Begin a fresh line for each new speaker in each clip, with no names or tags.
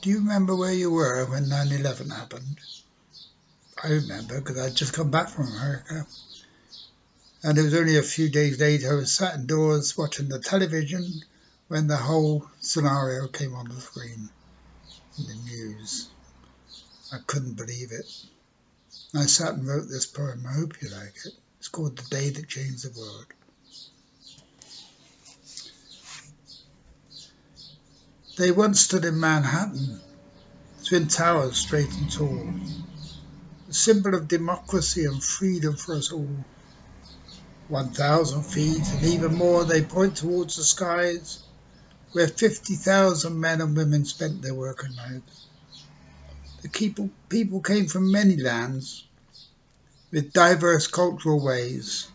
Do you remember where you were when 9/11 happened? I remember because I'd just come back from America. And it was only a few days later I was sat indoors watching the television when the whole scenario came on the screen in the news. I couldn't believe it. I sat and wrote this poem. I hope you like it. It's called The Day That Changed the World. They once stood in Manhattan, twin towers straight and tall, a symbol of democracy and freedom for us all. 1,000 feet and even more they point towards the skies, where 50,000 men and women spent their working lives. The people came from many lands, with diverse cultural ways.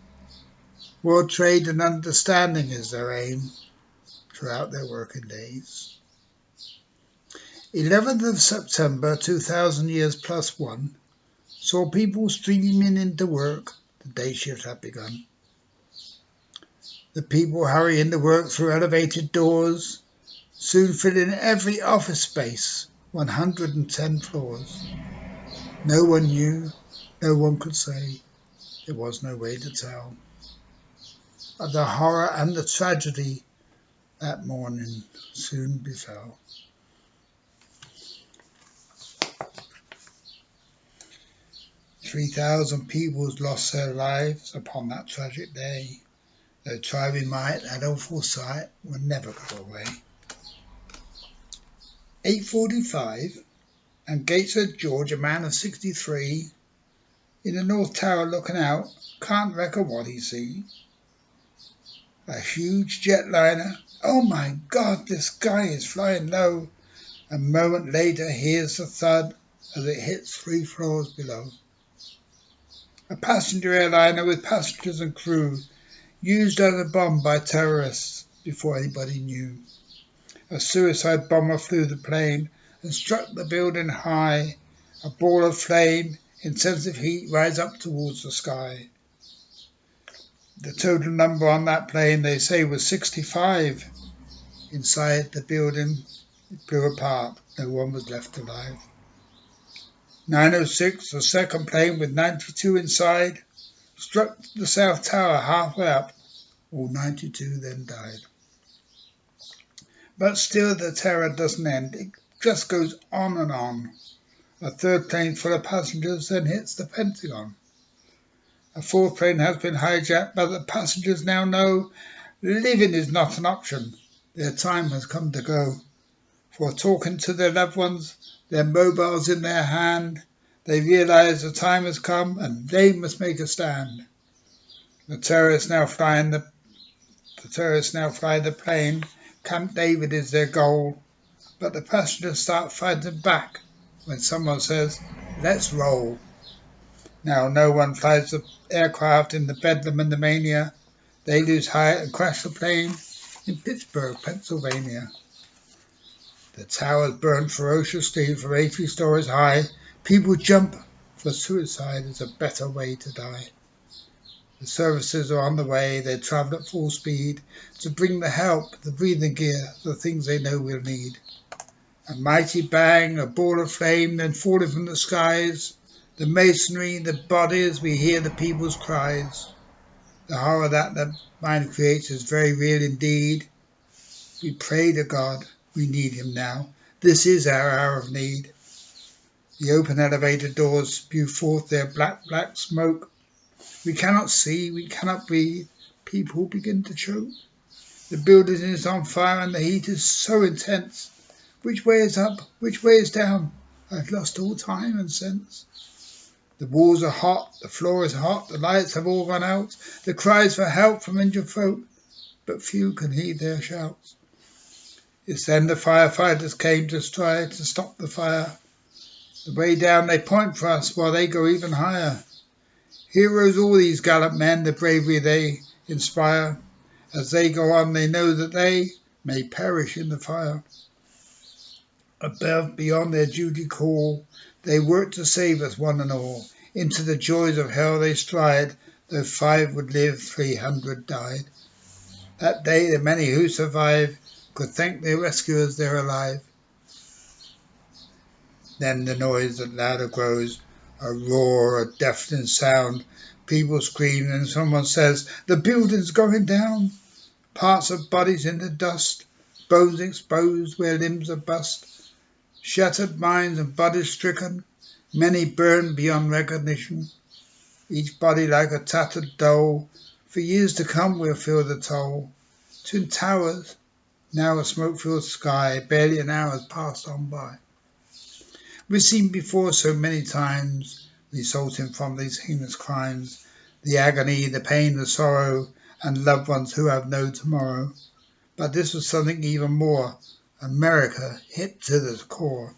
World trade and understanding is their aim throughout their working days. 11th of September 2000 years plus one saw people streaming into work. The day shift had begun. The people hurrying to work through elevated doors, soon filling every office space, 110 floors. No one knew, no one could say, there was no way to tell. Of the horror and the tragedy that morning soon befell. "3,000 people lost their lives upon that tragic day. Though try we might, that awful sight will never go away." 8:45, and Gateshead George, a man of 63, in the North Tower looking out, can't reckon what he sees. A huge jetliner. Oh my God, the sky is flying low. A moment later hears the thud as it hits 3 floors below. A passenger airliner with passengers and crew, used as a bomb by terrorists before anybody knew. A suicide bomber flew the plane and struck the building high. A ball of flame, intensive heat rise up towards the sky. The total number on that plane, they say, was 65. Inside the building, it blew apart. No one was left alive. 9:06, the second plane with 92 inside, struck the South Tower halfway up. All 92 then died. But still the terror doesn't end. It just goes on and on. A third plane full of passengers then hits the Pentagon. A fourth plane has been hijacked, but the passengers now know living is not an option. Their time has come to go. For talking to their loved ones, their mobiles in their hand, they realize the time has come and they must make a stand. The terrorists now fly the plane. Camp David is their goal. But the passengers start fighting back when someone says, "Let's roll." Now no one flies the aircraft in the bedlam and the mania. They lose height and crash the plane in Pittsburgh, Pennsylvania. The towers burn ferociously from 80 stories high. People jump, for suicide is a better way to die. The services are on the way. They travel at full speed to bring the help, the breathing gear, the things they know we'll need. A mighty bang, a ball of flame, then falling from the skies. The masonry, the bodies, we hear the people's cries. The horror that the mind creates is very real indeed. We pray to God, we need him now. This is our hour of need. The open elevator doors spew forth their black, black smoke. We cannot see, we cannot breathe. People begin to choke. The building is on fire and the heat is so intense. Which way is up? Which way is down? I've lost all time and sense. The walls are hot, the floor is hot, the lights have all gone out. The cries for help from injured folk, but few can heed their shouts. It's then the firefighters came to try to stop the fire. The way down they point for us while they go even higher. Heroes all these gallant men, the bravery they inspire. As they go on they know that they may perish in the fire. Above, beyond their duty call, they work to save us one and all. Into the joys of hell they stride. Though 5 would live, 300 died. That day the many who survive could thank their rescuers they're alive. Then the noise that louder grows, a roar, a deafening sound. People scream and someone says, "The building's going down." Parts of bodies in the dust, bones exposed where limbs are bust. Shattered minds and bodies stricken, many burned beyond recognition. Each body like a tattered doll. For years to come we'll feel the toll. Twin towers, now a smoke-filled sky, barely an hour has passed on by. We've seen before so many times, resulting from these heinous crimes, the agony, the pain, the sorrow, and loved ones who have no tomorrow. But this was something even more. America hit to the core.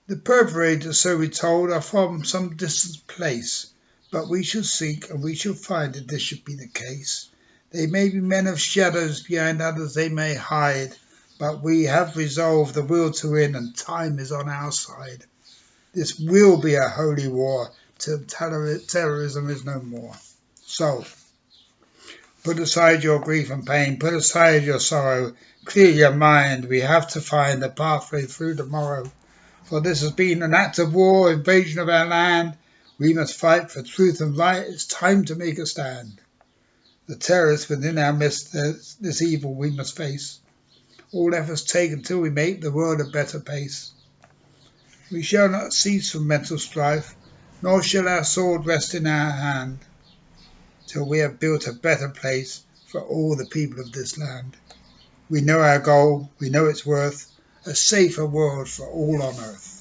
The perpetrators, so we're told, are from some distant place, but we shall seek and we shall find if this should be the case. They may be men of shadows, behind others they may hide, but we have resolved the will to win and time is on our side. This will be a holy war till terrorism is no more. So, put aside your grief and pain, put aside your sorrow, clear your mind, we have to find a pathway through tomorrow. For this has been an act of war, invasion of our land. We must fight for truth and right. It's time to make a stand. The terrorists within our midst, this evil we must face. All efforts taken till we make the world a better place. We shall not cease from mental strife, nor shall our sword rest in our hand, till we have built a better place for all the people of this land. We know our goal, we know its worth, a safer world for all on earth.